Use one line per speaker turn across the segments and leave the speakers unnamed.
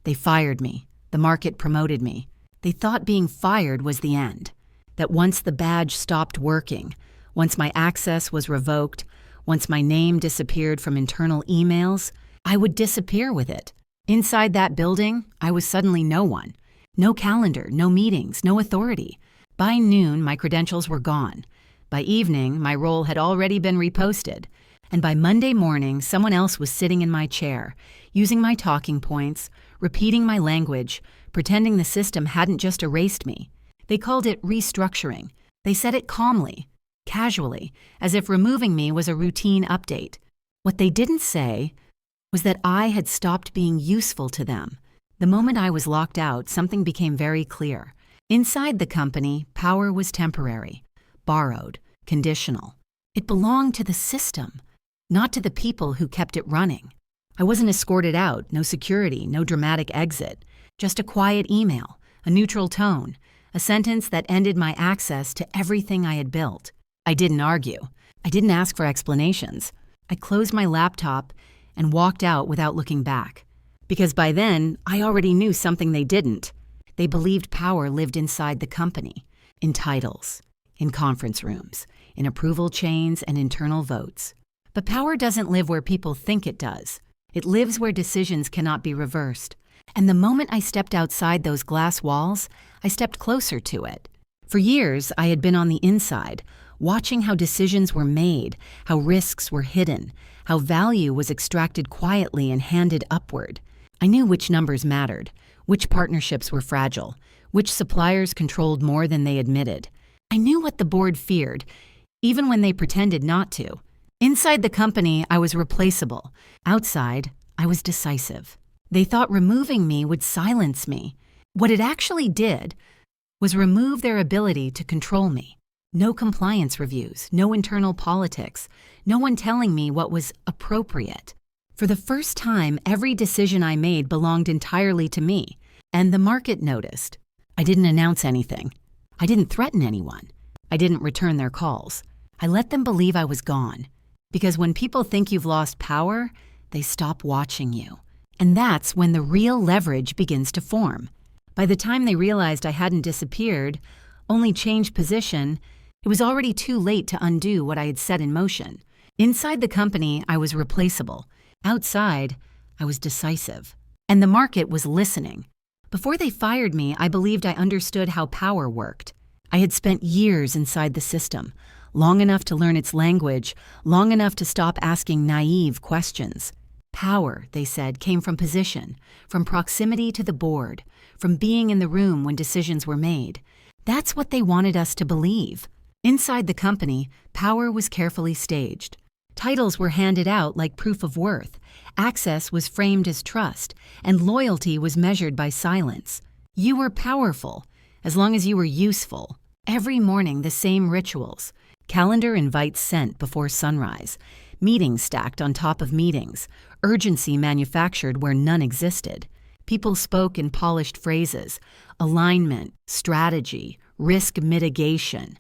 They fired me. The market promoted me. They thought being fired was the end. That once the badge stopped working, once my access was revoked, once my name disappeared from internal emails, I would disappear with it. Inside that building, I was suddenly no one. No calendar, no meetings, no authority. By noon, my credentials were gone. By evening, my role had already been reposted. And by Monday morning, someone else was sitting in my chair, using my talking points, repeating my language, pretending the system hadn't just erased me. They called it restructuring. They said it calmly, casually, as if removing me was a routine update. What they didn't say was that I had stopped being useful to them. The moment I was locked out, something became very clear. Inside the company, power was temporary, borrowed, conditional. It belonged to the system, not to the people who kept it running. I wasn't escorted out, no security, no dramatic exit, just a quiet email, a neutral tone, a sentence that ended my access to everything I had built. I didn't argue. I didn't ask for explanations. I closed my laptop and walked out without looking back. Because by then, I already knew something they didn't. They believed power lived inside the company, in titles, in conference rooms, in approval chains and internal votes. But power doesn't live where people think it does. It lives where decisions cannot be reversed. And the moment I stepped outside those glass walls, I stepped closer to it. For years, I had been on the inside, watching how decisions were made, how risks were hidden, how value was extracted quietly and handed upward. I knew which numbers mattered, which partnerships were fragile, which suppliers controlled more than they admitted. I knew what the board feared, even when they pretended not to. Inside the company, I was replaceable. Outside, I was decisive. They thought removing me would silence me. What it actually did was remove their ability to control me. No compliance reviews, no internal politics, no one telling me what was appropriate. For the first time, every decision I made belonged entirely to me, and the market noticed. I didn't announce anything. I didn't threaten anyone. I didn't return their calls. I let them believe I was gone. Because when people think you've lost power, they stop watching you. And that's when the real leverage begins to form. By the time they realized I hadn't disappeared, only changed position, it was already too late to undo what I had set in motion. Inside the company, I was replaceable. Outside, I was decisive. And the market was listening. Before they fired me, I believed I understood how power worked. I had spent years inside the system, long enough to learn its language, long enough to stop asking naive questions. Power, they said, came from position, from proximity to the board, from being in the room when decisions were made. That's what they wanted us to believe. Inside the company, power was carefully staged. Titles were handed out like proof of worth, access was framed as trust, and loyalty was measured by silence. You were powerful, as long as you were useful. Every morning, the same rituals. Calendar invites sent before sunrise, meetings stacked on top of meetings, urgency manufactured where none existed. People spoke in polished phrases, alignment, strategy, risk mitigation.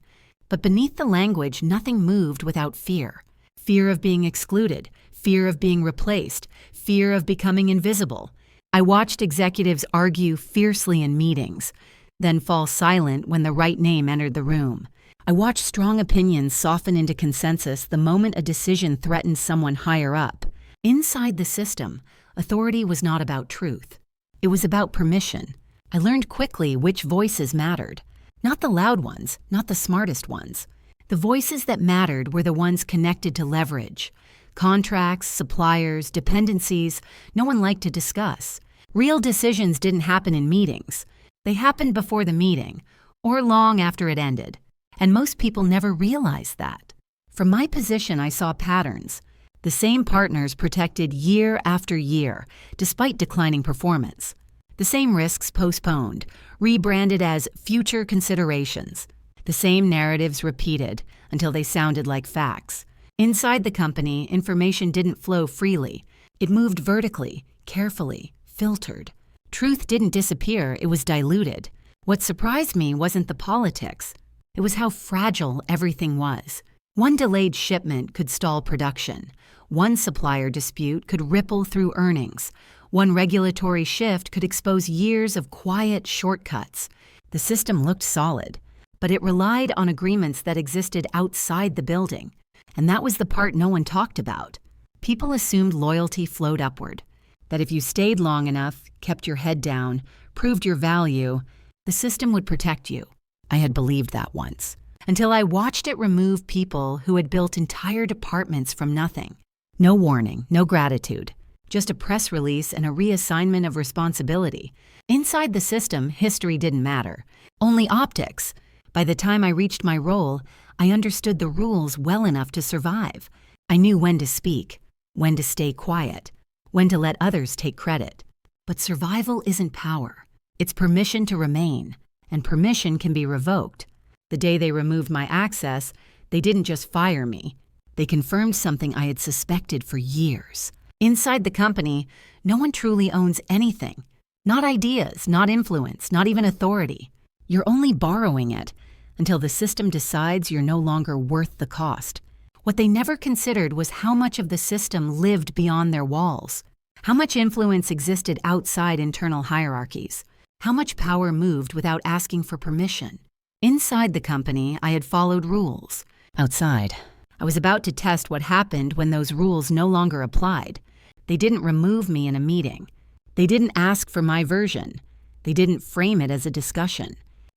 But beneath the language, nothing moved without fear. Fear of being excluded, fear of being replaced, fear of becoming invisible. I watched executives argue fiercely in meetings, then fall silent when the right name entered the room. I watched strong opinions soften into consensus the moment a decision threatened someone higher up. Inside the system, authority was not about truth. It was about permission. I learned quickly which voices mattered. Not the loud ones, not the smartest ones. The voices that mattered were the ones connected to leverage. Contracts, suppliers, dependencies, no one liked to discuss. Real decisions didn't happen in meetings. They happened before the meeting, or long after it ended. And most people never realized that. From my position, I saw patterns. The same partners protected year after year, despite declining performance. The same risks postponed, rebranded as future considerations. The same narratives repeated until they sounded like facts. Inside the company, information didn't flow freely. It moved vertically, carefully, filtered. Truth didn't disappear, it was diluted. What surprised me wasn't the politics. It was how fragile everything was. One delayed shipment could stall production. One supplier dispute could ripple through earnings. One regulatory shift could expose years of quiet shortcuts. The system looked solid, but it relied on agreements that existed outside the building, and that was the part no one talked about. People assumed loyalty flowed upward, that if you stayed long enough, kept your head down, proved your value, the system would protect you. I had believed that once, until I watched it remove people who had built entire departments from nothing. No warning, no gratitude, just a press release and a reassignment of responsibility. Inside the system, history didn't matter, only optics. By the time I reached my role, I understood the rules well enough to survive. I knew when to speak, when to stay quiet, when to let others take credit. But survival isn't power. It's permission to remain, and permission can be revoked. The day they removed my access, they didn't just fire me. They confirmed something I had suspected for years. Inside the company, no one truly owns anything. Not ideas, not influence, not even authority. You're only borrowing it until the system decides you're no longer worth the cost. What they never considered was how much of the system lived beyond their walls, how much influence existed outside internal hierarchies, how much power moved without asking for permission. Inside the company, I had followed rules. Outside, I was about to test what happened when those rules no longer applied. They didn't remove me in a meeting. They didn't ask for my version. They didn't frame it as a discussion.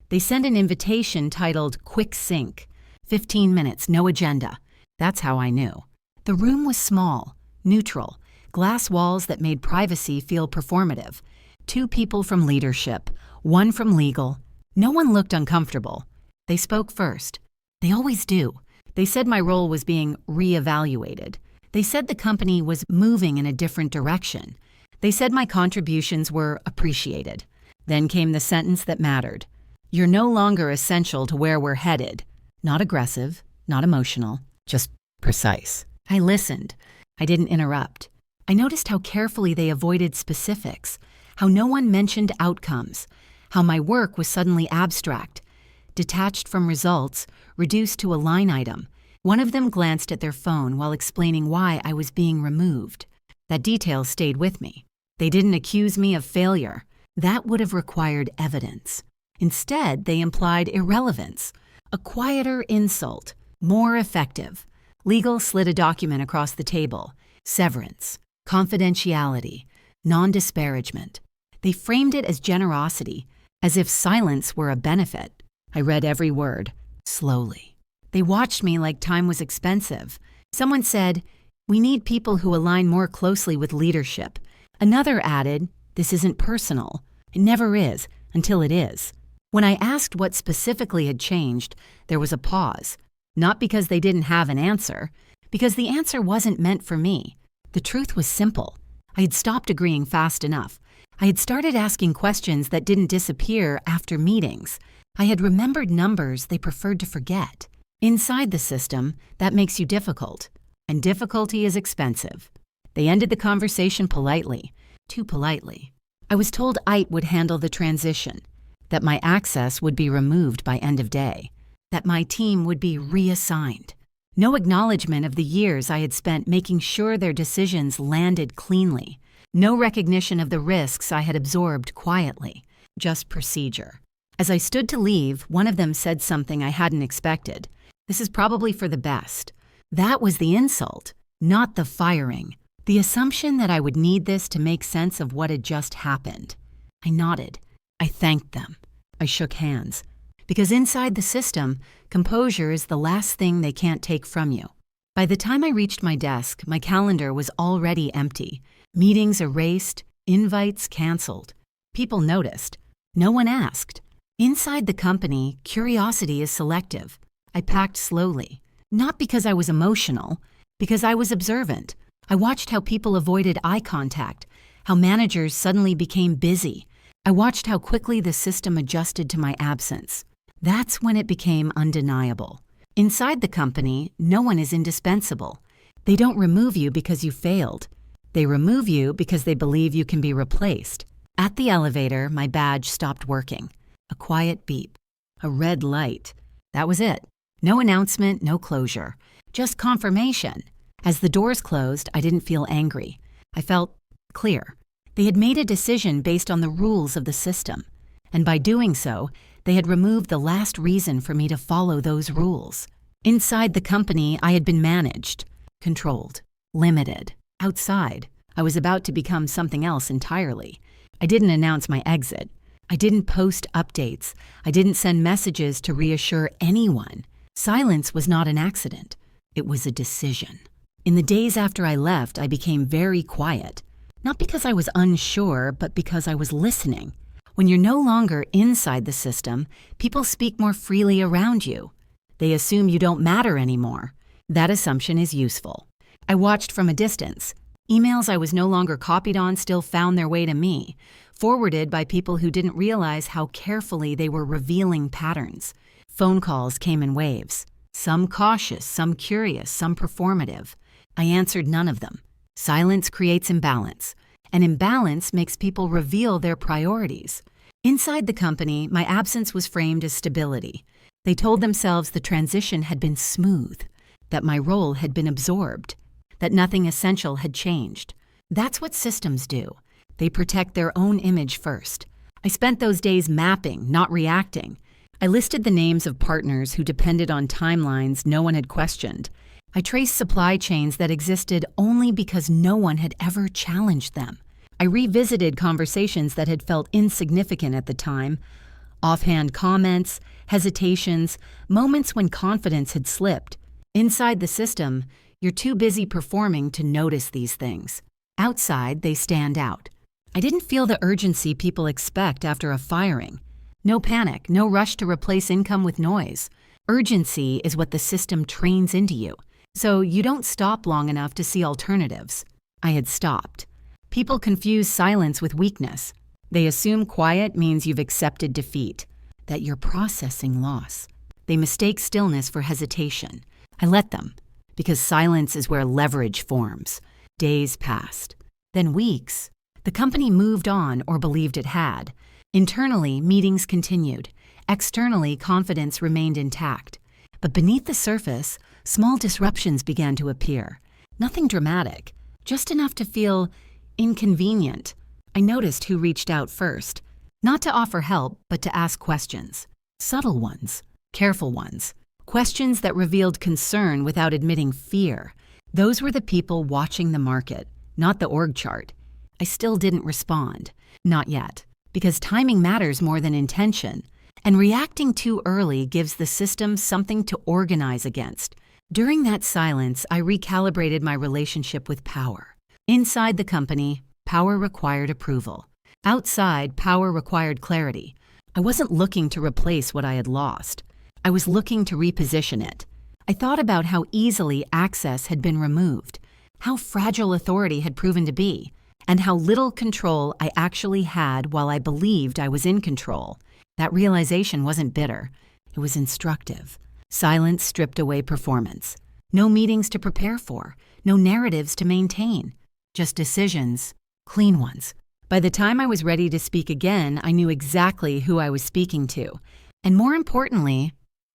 They sent an invitation titled Quick Sync. 15 minutes, no agenda. That's how I knew. The room was small, neutral, glass walls that made privacy feel performative. 2 people from leadership, 1 from legal. No one looked uncomfortable. They spoke first. They always do. They said my role was being reevaluated. They said the company was moving in a different direction. They said my contributions were appreciated. Then came the sentence that mattered. You're no longer essential to where we're headed. Not aggressive, not emotional, just precise. I listened. I didn't interrupt. I noticed how carefully they avoided specifics, how no one mentioned outcomes, how my work was suddenly abstract, detached from results, reduced to a line item. One of them glanced at their phone while explaining why I was being removed. That detail stayed with me. They didn't accuse me of failure. That would have required evidence. Instead, they implied irrelevance, a quieter insult, more effective. Legal slid a document across the table. Severance, confidentiality, non-disparagement. They framed it as generosity, as if silence were a benefit. I read every word, slowly. They watched me like time was expensive. Someone said, "We need people who align more closely with leadership." Another added, "This isn't personal. It never is, until it is." When I asked what specifically had changed, there was a pause. Not because they didn't have an answer, because the answer wasn't meant for me. The truth was simple. I had stopped agreeing fast enough. I had started asking questions that didn't disappear after meetings. I had remembered numbers they preferred to forget. Inside the system, that makes you difficult, and difficulty is expensive. They ended the conversation politely, too politely. I was told IT would handle the transition, that my access would be removed by end of day, that my team would be reassigned. No acknowledgement of the years I had spent making sure their decisions landed cleanly. No recognition of the risks I had absorbed quietly, just procedure. As I stood to leave, one of them said something I hadn't expected. "This is probably for the best." That was the insult, not the firing. The assumption that I would need this to make sense of what had just happened. I nodded. I thanked them. I shook hands. Because inside the system, composure is the last thing they can't take from you. By the time I reached my desk, my calendar was already empty. Meetings erased, invites canceled. People noticed. No one asked. Inside the company, curiosity is selective. I packed slowly. Not because I was emotional, because I was observant. I watched how people avoided eye contact, how managers suddenly became busy. I watched how quickly the system adjusted to my absence. That's when it became undeniable. Inside the company, no one is indispensable. They don't remove you because you failed. They remove you because they believe you can be replaced. At the elevator, my badge stopped working. A quiet beep. A red light. That was it. No announcement, no closure. Just confirmation. As the doors closed, I didn't feel angry. I felt clear. They had made a decision based on the rules of the system, and by doing so, they had removed the last reason for me to follow those rules. Inside the company, I had been managed, controlled, limited. Outside, I was about to become something else entirely. I didn't announce my exit. I didn't post updates. I didn't send messages to reassure anyone. Silence was not an accident. It was a decision. In the days after I left, I became very quiet. Not because I was unsure, but because I was listening. When you're no longer inside the system, people speak more freely around you. They assume you don't matter anymore. That assumption is useful. I watched from a distance. Emails I was no longer copied on still found their way to me, forwarded by people who didn't realize how carefully they were revealing patterns. Phone calls came in waves. Some cautious, some curious, some performative. I answered none of them. Silence creates imbalance. And imbalance makes people reveal their priorities. Inside the company, my absence was framed as stability. They told themselves the transition had been smooth, that my role had been absorbed, that nothing essential had changed. That's what systems do. They protect their own image first. I spent those days mapping, not reacting. I listed the names of partners who depended on timelines no one had questioned. I traced supply chains that existed only because no one had ever challenged them. I revisited conversations that had felt insignificant at the time, offhand comments, hesitations, moments when confidence had slipped. Inside the system, you're too busy performing to notice these things. Outside, they stand out. I didn't feel the urgency people expect after a firing. No panic, no rush to replace income with noise. Urgency is what the system trains into you, so you don't stop long enough to see alternatives. I had stopped. People confuse silence with weakness. They assume quiet means you've accepted defeat, that you're processing loss. They mistake stillness for hesitation. I let them, because silence is where leverage forms. Days passed. Then weeks. The company moved on or believed it had. Internally, meetings continued. Externally, confidence remained intact. But beneath the surface, small disruptions began to appear. Nothing dramatic, just enough to feel inconvenient. I noticed who reached out first. Not to offer help, but to ask questions. Subtle ones, careful ones. Questions that revealed concern without admitting fear. Those were the people watching the market, not the org chart. I still didn't respond. Not yet, because timing matters more than intention. And reacting too early gives the system something to organize against. During that silence, I recalibrated my relationship with power. Inside the company, power required approval. Outside, power required clarity. I wasn't looking to replace what I had lost. I was looking to reposition it. I thought about how easily access had been removed, how fragile authority had proven to be, and how little control I actually had while I believed I was in control. That realization wasn't bitter. It was instructive. Silence stripped away performance. No meetings to prepare for. No narratives to maintain. Just decisions, clean ones. By the time I was ready to speak again, I knew exactly who I was speaking to. And more importantly,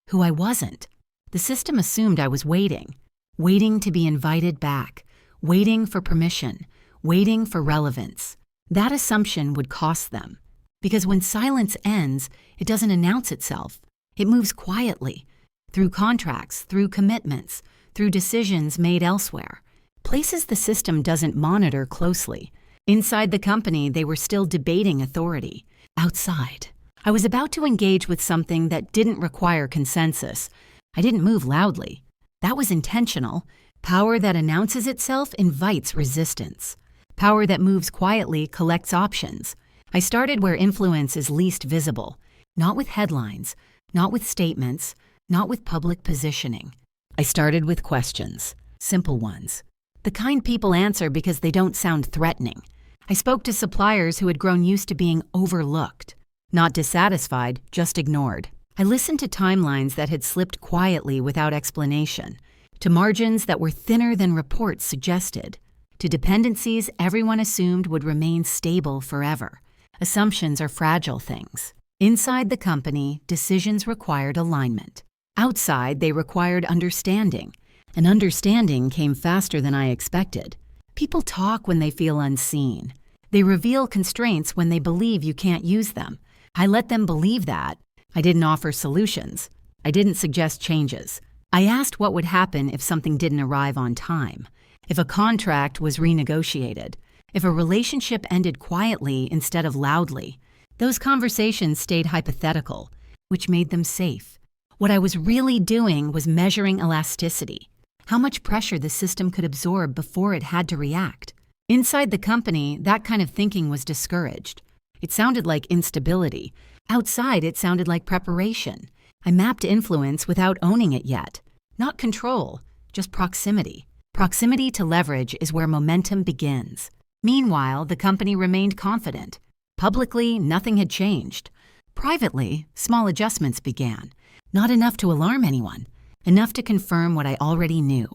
who I wasn't. The system assumed I was waiting to be invited back, waiting for permission, waiting for relevance. That assumption would cost them. Because when silence ends, it doesn't announce itself. It moves quietly, through contracts, through commitments, through decisions made elsewhere. Places the system doesn't monitor closely. Inside the company, they were still debating authority. Outside, I was about to engage with something that didn't require consensus. I didn't move loudly. That was intentional. Power that announces itself invites resistance. Power that moves quietly collects options. I started where influence is least visible, not with headlines, not with statements, not with public positioning. I started with questions, simple ones. The kind people answer because they don't sound threatening. I spoke to suppliers who had grown used to being overlooked, not dissatisfied, just ignored. I listened to timelines that had slipped quietly without explanation, to margins that were thinner than reports suggested, to dependencies everyone assumed would remain stable forever. Assumptions are fragile things. Inside the company, decisions required alignment. Outside, they required understanding. And understanding came faster than I expected. People talk when they feel unseen. They reveal constraints when they believe you can't use them. I let them believe that. I didn't offer solutions. I didn't suggest changes. I asked what would happen if something didn't arrive on time, if a contract was renegotiated, if a relationship ended quietly instead of loudly. Those conversations stayed hypothetical, which made them safe. What I was really doing was measuring elasticity, how much pressure the system could absorb before it had to react. Inside the company, that kind of thinking was discouraged. It sounded like instability. Outside, it sounded like preparation. I mapped influence without owning it yet. Not control, just proximity. Proximity to leverage is where momentum begins. Meanwhile, the company remained confident. Publicly, nothing had changed. Privately, small adjustments began. Not enough to alarm anyone, enough to confirm what I already knew.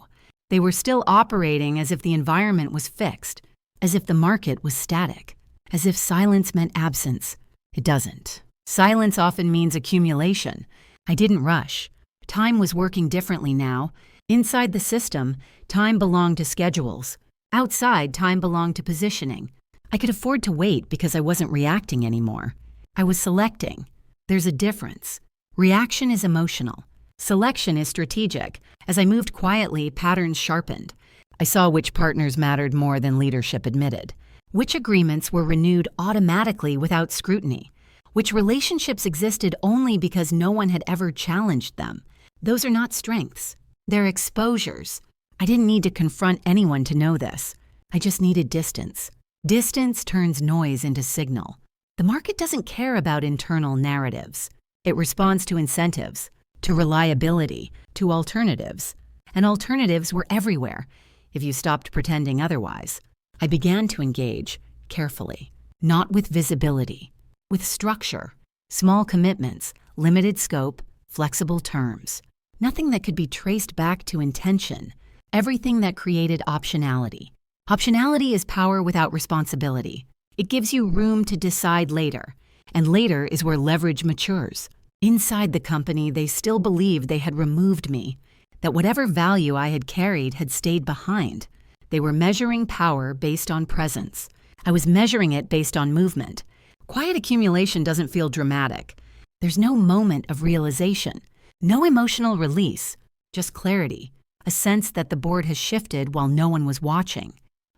They were still operating as if the environment was fixed, as if the market was static, as if silence meant absence. It doesn't. Silence often means accumulation. I didn't rush. Time was working differently now. Inside the system, time belonged to schedules. Outside, time belonged to positioning. I could afford to wait because I wasn't reacting anymore. I was selecting. There's a difference. Reaction is emotional. Selection is strategic. As I moved quietly, patterns sharpened. I saw which partners mattered more than leadership admitted, which agreements were renewed automatically without scrutiny, which relationships existed only because no one had ever challenged them. Those are not strengths. They're exposures. I didn't need to confront anyone to know this. I just needed distance. Distance turns noise into signal. The market doesn't care about internal narratives. It responds to incentives, to reliability, to alternatives. And alternatives were everywhere, if you stopped pretending otherwise. I began to engage, carefully, not with visibility, with structure, small commitments, limited scope, flexible terms. Nothing that could be traced back to intention, everything that created optionality. Optionality is power without responsibility. It gives you room to decide later, and later is where leverage matures. Inside the company, they still believed they had removed me, that whatever value I had carried had stayed behind. They were measuring power based on presence. I was measuring it based on movement. Quiet accumulation doesn't feel dramatic. There's no moment of realization, no emotional release, just clarity, a sense that the board has shifted while no one was watching.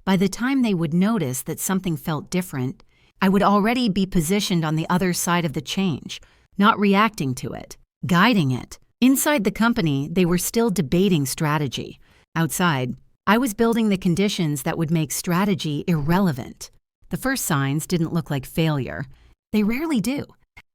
By the time they would notice that something felt different, I would already be positioned on the other side of the change, not reacting to it, guiding it. Inside the company, they were still debating strategy. Outside, I was building the conditions that would make strategy irrelevant. The first signs didn't look like failure. They rarely do.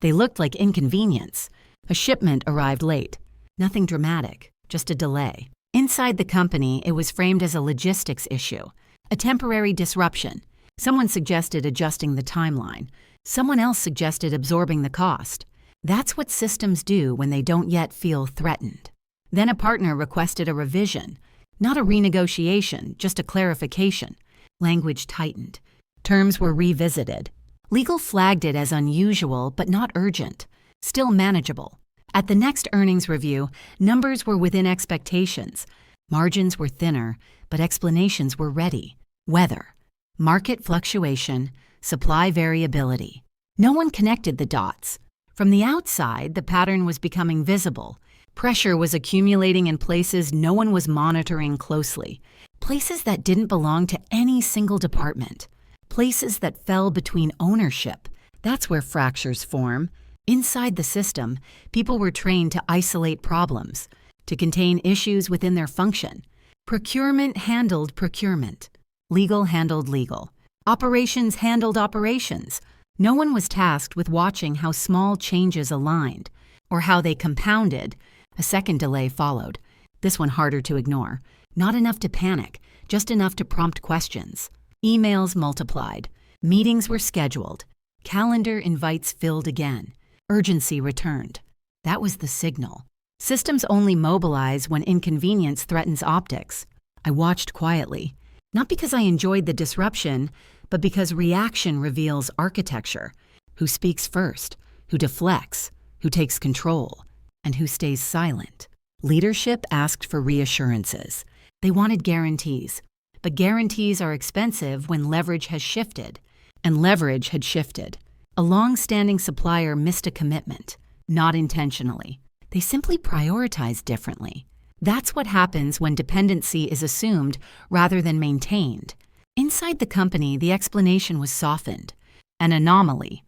They looked like inconvenience. A shipment arrived late. Nothing dramatic, just a delay. Inside the company, it was framed as a logistics issue, a temporary disruption. Someone suggested adjusting the timeline. Someone else suggested absorbing the cost. That's what systems do when they don't yet feel threatened. Then a partner requested a revision, not a renegotiation, just a clarification. Language tightened. Terms were revisited. Legal flagged it as unusual but not urgent, still manageable. At the next earnings review, numbers were within expectations. Margins were thinner, but explanations were ready. Weather, market fluctuation, supply variability. No one connected the dots. From the outside, the pattern was becoming visible. Pressure was accumulating in places no one was monitoring closely. Places that didn't belong to any single department. Places that fell between ownership. That's where fractures form. Inside the system, people were trained to isolate problems, to contain issues within their function. Procurement handled procurement. Legal handled legal. Operations handled operations. No one was tasked with watching how small changes aligned, or how they compounded. A second delay followed. This one harder to ignore. Not enough to panic, just enough to prompt questions. Emails multiplied. Meetings were scheduled. Calendar invites filled again. Urgency returned. That was the signal. Systems only mobilize when inconvenience threatens optics. I watched quietly, not because I enjoyed the disruption, but because reaction reveals architecture. Who speaks first, who deflects, who takes control, and who stays silent. Leadership asked for reassurances. They wanted guarantees. But guarantees are expensive when leverage has shifted. and leverage had shifted. A long-standing supplier missed a commitment, not intentionally. They simply prioritized differently. That's what happens when dependency is assumed rather than maintained. Inside the company, the explanation was softened. An anomaly,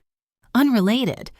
unrelated,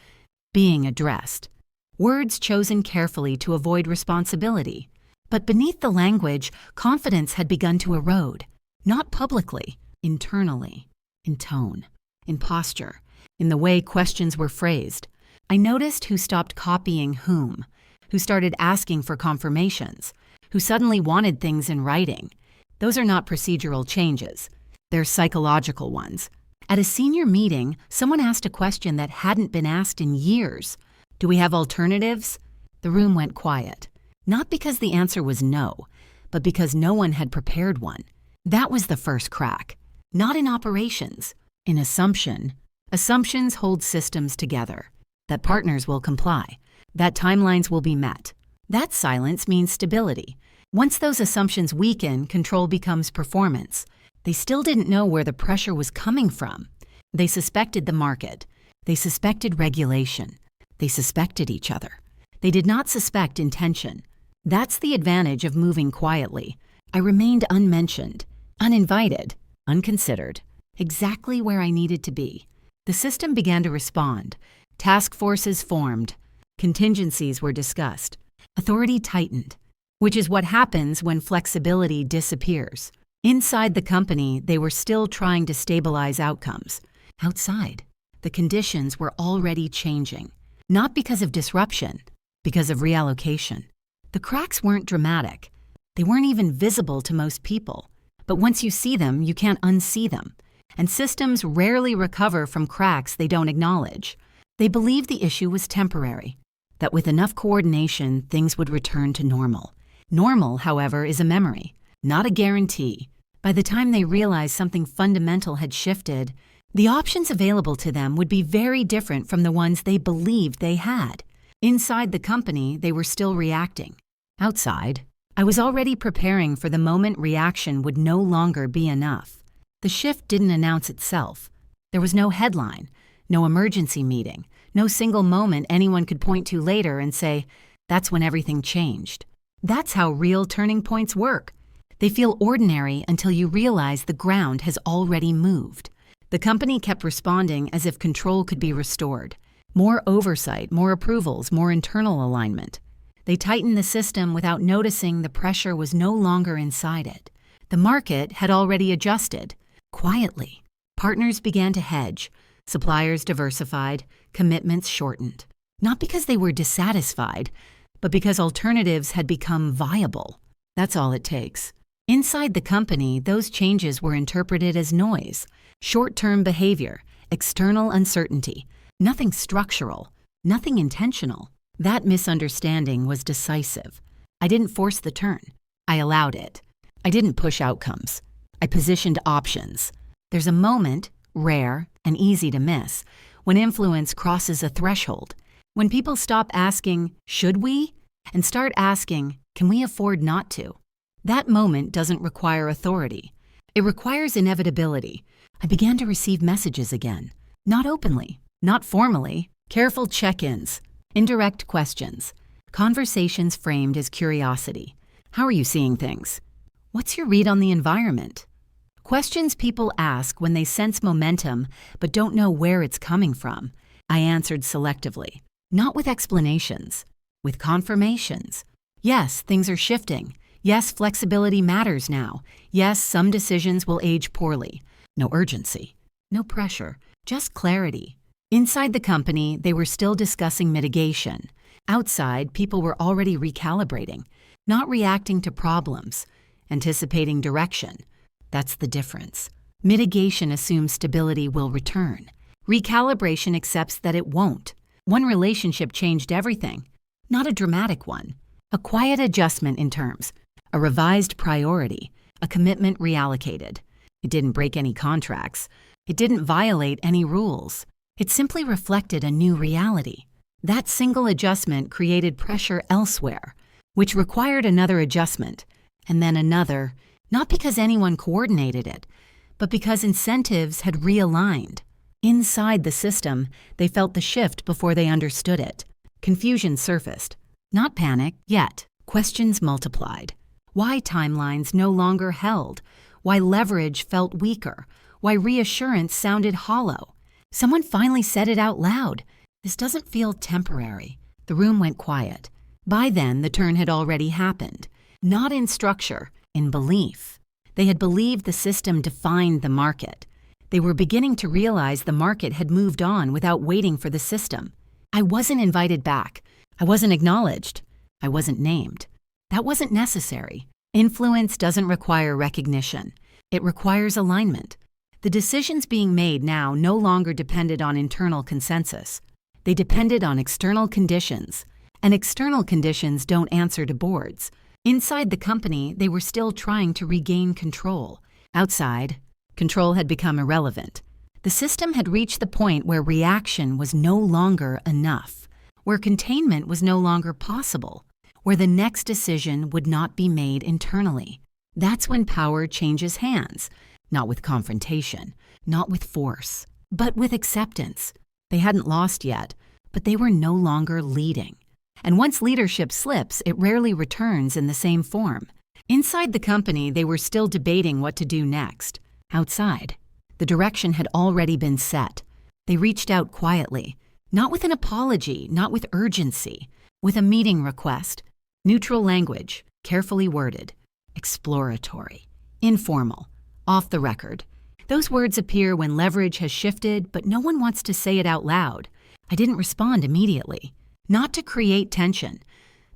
being addressed. Words chosen carefully to avoid responsibility. But beneath the language, confidence had begun to erode. Not publicly, internally, in tone, in posture, in the way questions were phrased. I noticed who stopped copying whom, who started asking for confirmations, who suddenly wanted things in writing. Those are not procedural changes. They're psychological ones. At a senior meeting, someone asked a question that hadn't been asked in years. Do we have alternatives? The room went quiet. Not because the answer was no, but because no one had prepared one. That was the first crack. Not in operations, in assumption. Assumptions hold systems together. That partners will comply. That timelines will be met. That silence means stability. Once those assumptions weaken, control becomes performance. They still didn't know where the pressure was coming from. They suspected the market. They suspected regulation. They suspected each other. They did not suspect intention. That's the advantage of moving quietly. I remained unmentioned, uninvited, unconsidered, exactly where I needed to be. The system began to respond. Task forces formed. Contingencies were discussed. Authority tightened, which is what happens when flexibility disappears. Inside the company, they were still trying to stabilize outcomes. Outside, the conditions were already changing. Not because of disruption, because of reallocation. The cracks weren't dramatic. They weren't even visible to most people. But once you see them, you can't unsee them. And systems rarely recover from cracks they don't acknowledge. They believed the issue was temporary, that with enough coordination, things would return to normal. Normal, however, is a memory, not a guarantee. By the time they realized something fundamental had shifted, the options available to them would be very different from the ones they believed they had. Inside the company, they were still reacting. Outside, I was already preparing for the moment reaction would no longer be enough. The shift didn't announce itself. There was no headline, no emergency meeting, no single moment anyone could point to later and say, that's when everything changed. That's how real turning points work. They feel ordinary until you realize the ground has already moved. The company kept responding as if control could be restored. More oversight, more approvals, more internal alignment. They tightened the system without noticing the pressure was no longer inside it. The market had already adjusted. Quietly, partners began to hedge. Suppliers diversified. Commitments shortened. Not because they were dissatisfied, but because alternatives had become viable. That's all it takes. Inside the company, those changes were interpreted as noise, short-term behavior, external uncertainty, nothing structural, nothing intentional. That misunderstanding was decisive. I didn't force the turn. I allowed it. I didn't push outcomes. I positioned options. There's a moment, rare and easy to miss, when influence crosses a threshold. When people stop asking, should we? And start asking, can we afford not to? That moment doesn't require authority. It requires inevitability. I began to receive messages again. Not openly, not formally, careful check-ins, indirect questions, conversations framed as curiosity. How are you seeing things? What's your read on the environment? Questions people ask when they sense momentum but don't know where it's coming from. I answered selectively, not with explanations, with confirmations. Yes, things are shifting. Yes, flexibility matters now. Yes, some decisions will age poorly. No urgency, no pressure, just clarity. Inside the company, they were still discussing mitigation. Outside, people were already recalibrating, not reacting to problems, anticipating direction. That's the difference. Mitigation assumes stability will return. Recalibration accepts that it won't. One relationship changed everything, not a dramatic one. A quiet adjustment in terms, a revised priority, a commitment reallocated. It didn't break any contracts. It didn't violate any rules. It simply reflected a new reality. That single adjustment created pressure elsewhere, which required another adjustment, and then another, not because anyone coordinated it, but because incentives had realigned. Inside the system, they felt the shift before they understood it. Confusion surfaced. Not panic, yet. Questions multiplied. Why timelines no longer held? Why leverage felt weaker? Why reassurance sounded hollow? Someone finally said it out loud. This doesn't feel temporary. The room went quiet. By then, the turn had already happened. Not in structure, in belief. They had believed the system defined the market. They were beginning to realize the market had moved on without waiting for the system. I wasn't invited back. I wasn't acknowledged. I wasn't named. That wasn't necessary. Influence doesn't require recognition. It requires alignment. The decisions being made now no longer depended on internal consensus. They depended on external conditions, and external conditions don't answer to boards. Inside the company, they were still trying to regain control. Outside, control had become irrelevant. The system had reached the point where reaction was no longer enough, where containment was no longer possible, where the next decision would not be made internally. That's when power changes hands, not with confrontation, not with force, but with acceptance. They hadn't lost yet, but they were no longer leading. And once leadership slips, it rarely returns in the same form. Inside the company, they were still debating what to do next. Outside, the direction had already been set. They reached out quietly, not with an apology, not with urgency, with a meeting request. Neutral language, carefully worded, exploratory, informal, off the record. Those words appear when leverage has shifted, but no one wants to say it out loud. I didn't respond immediately. Not to create tension,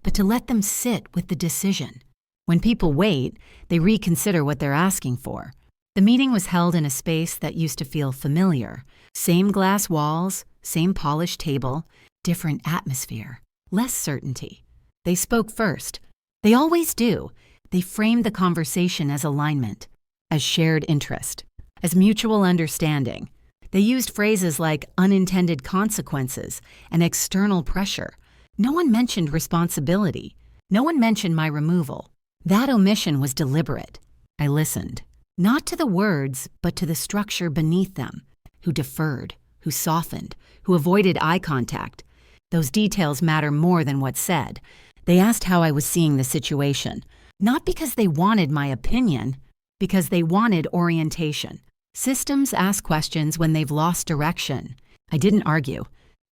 but to let them sit with the decision. When people wait, they reconsider what they're asking for. The meeting was held in a space that used to feel familiar. Same glass walls, same polished table, different atmosphere, less certainty. They spoke first. They always do. They framed the conversation as alignment, as shared interest, as mutual understanding. They used phrases like unintended consequences and external pressure. No one mentioned responsibility. No one mentioned my removal. That omission was deliberate. I listened, not to the words, but to the structure beneath them, who deferred, who softened, who avoided eye contact. Those details matter more than what's said. They asked how I was seeing the situation, not because they wanted my opinion, because they wanted orientation. Systems ask questions when they've lost direction. I didn't argue.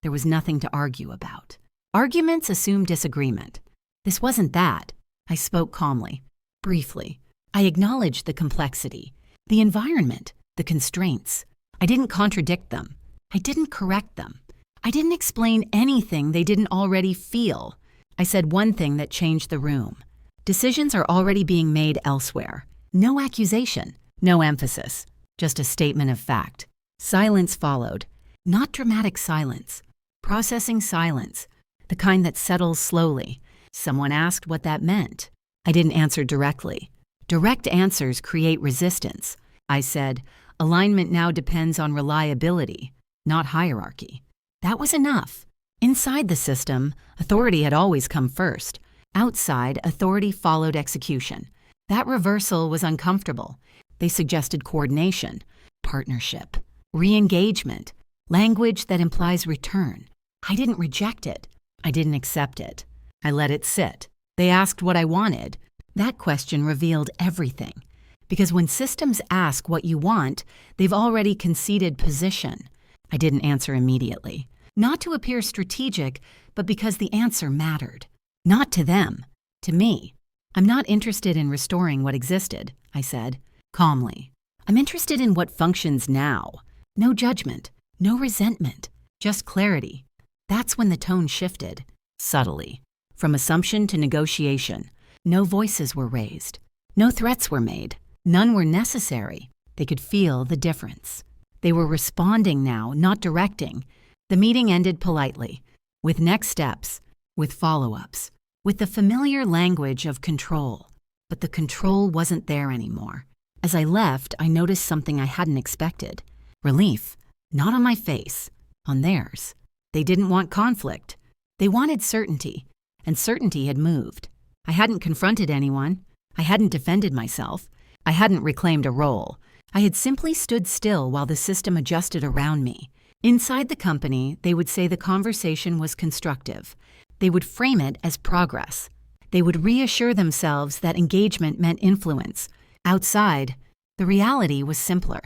There was nothing to argue about. Arguments assume disagreement. This wasn't that. I spoke calmly, briefly. I acknowledged the complexity, the environment, the constraints. I didn't contradict them. I didn't correct them. I didn't explain anything they didn't already feel. I said one thing that changed the room. Decisions are already being made elsewhere. No accusation, no emphasis. Just a statement of fact. Silence followed. Not dramatic silence. Processing silence. The kind that settles slowly. Someone asked what that meant. I didn't answer directly. Direct answers create resistance. I said, alignment now depends on reliability, not hierarchy. That was enough. Inside the system, authority had always come first. Outside, authority followed execution. That reversal was uncomfortable. They suggested coordination, partnership, re-engagement, language that implies return. I didn't reject it. I didn't accept it. I let it sit. They asked what I wanted. That question revealed everything. Because when systems ask what you want, they've already conceded position. I didn't answer immediately. Not to appear strategic, but because the answer mattered. Not to them, to me. I'm not interested in restoring what existed, I said. Calmly. I'm interested in what functions now. No judgment, no resentment, just clarity. That's when the tone shifted, subtly. From assumption to negotiation. No voices were raised. No threats were made. None were necessary. They could feel the difference. They were responding now, not directing. The meeting ended politely, with next steps, with follow-ups, with the familiar language of control. But the control wasn't there anymore. As I left, I noticed something I hadn't expected. Relief, not on my face, on theirs. They didn't want conflict. They wanted certainty, and certainty had moved. I hadn't confronted anyone. I hadn't defended myself. I hadn't reclaimed a role. I had simply stood still while the system adjusted around me. Inside the company, they would say the conversation was constructive. They would frame it as progress. They would reassure themselves that engagement meant influence. Outside, the reality was simpler.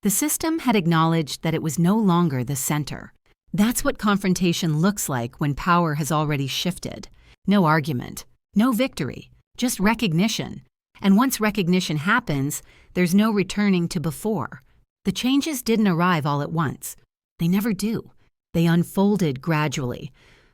The system had acknowledged that it was no longer the center. That's what confrontation looks like when power has already shifted. No argument, no victory, just recognition. And once recognition happens, there's no returning to before. The changes didn't arrive all at once. They never do. They unfolded gradually,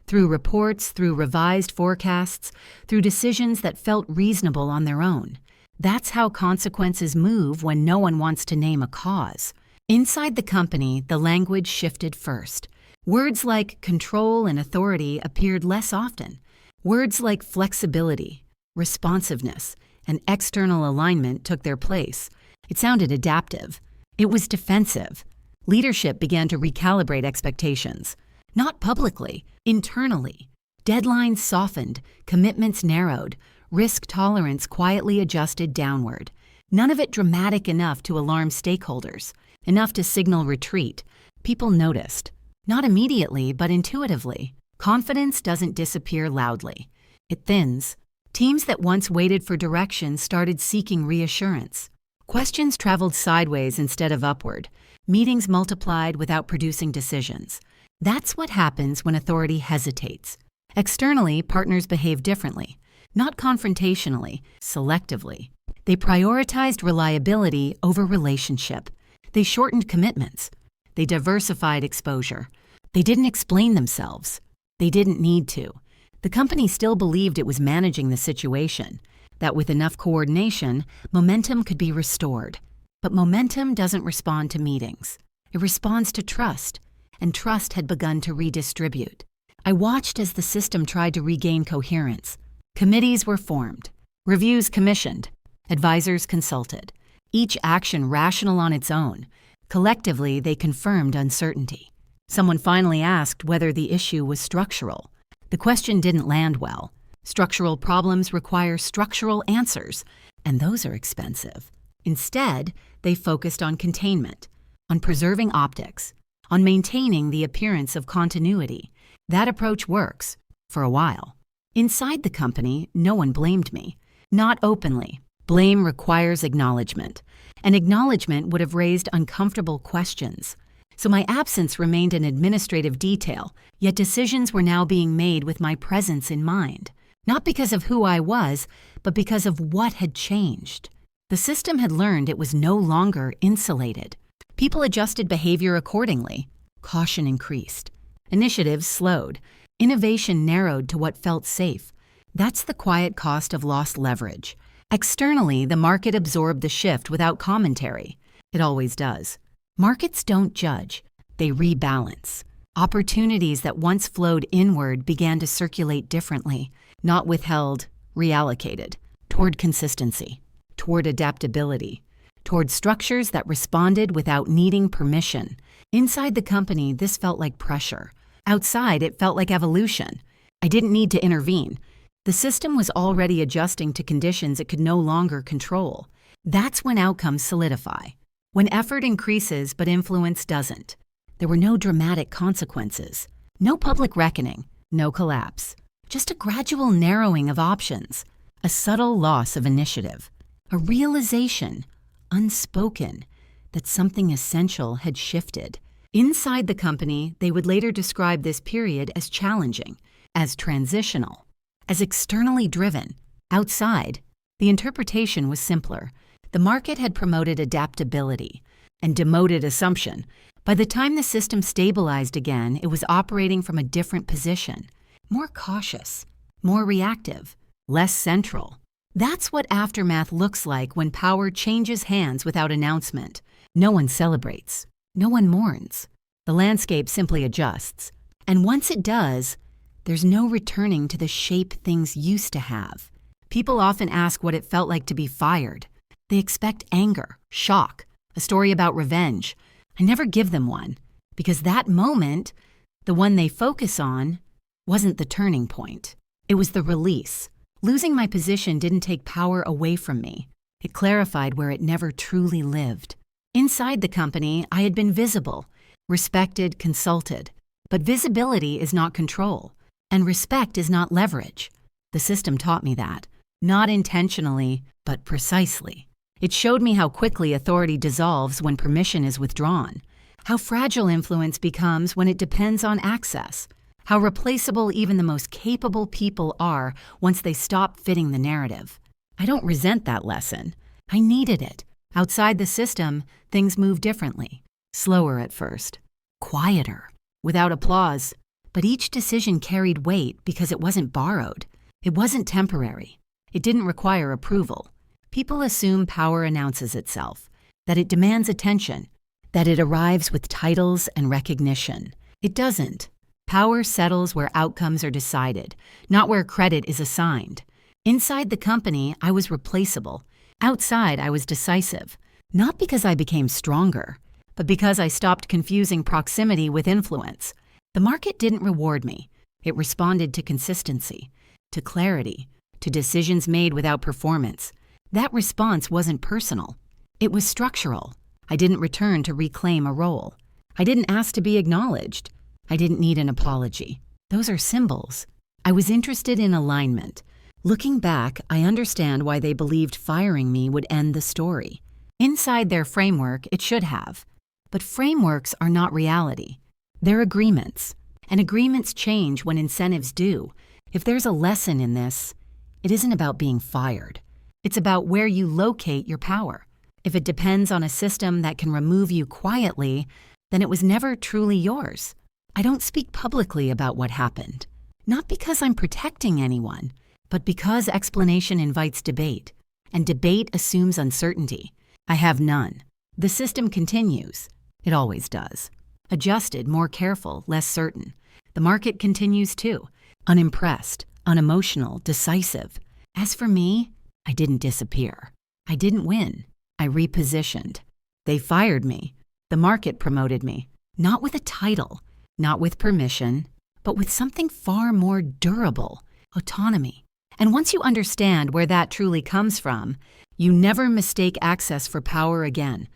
through reports, through revised forecasts, through decisions that felt reasonable on their own. That's how consequences move when no one wants to name a cause. Inside the company, the language shifted first. Words like control and authority appeared less often. Words like flexibility, responsiveness, and external alignment took their place. It sounded adaptive. It was defensive. Leadership began to recalibrate expectations. Not publicly, internally. Deadlines softened, commitments narrowed, risk tolerance quietly adjusted downward. None of it dramatic enough to alarm stakeholders, enough to signal retreat. People noticed. Not immediately, but intuitively. Confidence doesn't disappear loudly. It thins. Teams that once waited for direction started seeking reassurance. Questions traveled sideways instead of upward. Meetings multiplied without producing decisions. That's what happens when authority hesitates. Externally, partners behave differently. Not confrontationally, selectively. They prioritized reliability over relationship. They shortened commitments. They diversified exposure. They didn't explain themselves. They didn't need to. The company still believed it was managing the situation, that with enough coordination, momentum could be restored. But momentum doesn't respond to meetings. It responds to trust, and trust had begun to redistribute. I watched as the system tried to regain coherence. Committees were formed, reviews commissioned, advisors consulted, each action rational on its own. Collectively, they confirmed uncertainty. Someone finally asked whether the issue was structural. The question didn't land well. Structural problems require structural answers, and those are expensive. Instead, they focused on containment, on preserving optics, on maintaining the appearance of continuity. That approach works, for a while. Inside the company, no one blamed me. Not openly. Blame requires acknowledgement, and acknowledgement would have raised uncomfortable questions. So my absence remained an administrative detail, yet decisions were now being made with my presence in mind. Not because of who I was, but because of what had changed. The system had learned it was no longer insulated. People adjusted behavior accordingly. Caution increased. Initiatives slowed. Innovation narrowed to what felt safe. That's the quiet cost of lost leverage. Externally, the market absorbed the shift without commentary. It always does. Markets don't judge. They rebalance. Opportunities that once flowed inward began to circulate differently, not withheld, reallocated, toward consistency, toward adaptability, toward structures that responded without needing permission. Inside the company, this felt like pressure. Outside, it felt like evolution. I didn't need to intervene. The system was already adjusting to conditions it could no longer control. That's when outcomes solidify. When effort increases but influence doesn't. There were no dramatic consequences. No public reckoning. No collapse. Just a gradual narrowing of options. A subtle loss of initiative. A realization, unspoken, that something essential had shifted. Inside the company, they would later describe this period as challenging, as transitional, as externally driven. Outside, the interpretation was simpler. The market had promoted adaptability and demoted assumption. By the time the system stabilized again, it was operating from a different position, more cautious, more reactive, less central. That's what aftermath looks like when power changes hands without announcement. No one celebrates. No one mourns. The landscape simply adjusts. And once it does, there's no returning to the shape things used to have. People often ask what it felt like to be fired. They expect anger, shock, a story about revenge. I never give them one, because that moment, the one they focus on, wasn't the turning point. It was the release. Losing my position didn't take power away from me. It clarified where it never truly lived. Inside the company, I had been visible, respected, consulted. But visibility is not control, and respect is not leverage. The system taught me that, not intentionally, but precisely. It showed me how quickly authority dissolves when permission is withdrawn, how fragile influence becomes when it depends on access, how replaceable even the most capable people are once they stop fitting the narrative. I don't resent that lesson. I needed it. Outside the system, things move differently. Slower at first. Quieter. Without applause. But each decision carried weight because it wasn't borrowed. It wasn't temporary. It didn't require approval. People assume power announces itself, that it demands attention, that it arrives with titles and recognition. It doesn't. Power settles where outcomes are decided, not where credit is assigned. Inside the company, I was replaceable. Outside, I was decisive. Not because I became stronger, but because I stopped confusing proximity with influence. The market didn't reward me. It responded to consistency, to clarity, to decisions made without performance. That response wasn't personal. It was structural. I didn't return to reclaim a role. I didn't ask to be acknowledged. I didn't need an apology. Those are symbols. I was interested in alignment. Looking back, I understand why they believed firing me would end the story. Inside their framework, it should have. But frameworks are not reality. They're agreements. And agreements change when incentives do. If there's a lesson in this, it isn't about being fired. It's about where you locate your power. If it depends on a system that can remove you quietly, then it was never truly yours. I don't speak publicly about what happened. Not because I'm protecting anyone, but because explanation invites debate, and debate assumes uncertainty. I have none. The system continues. It always does. Adjusted, more careful, less certain. The market continues too. Unimpressed, unemotional, decisive. As for me, I didn't disappear. I didn't win. I repositioned. They fired me. The market promoted me. Not with a title, not with permission, but with something far more durable, autonomy. And once you understand where that truly comes from, you never mistake access for power again,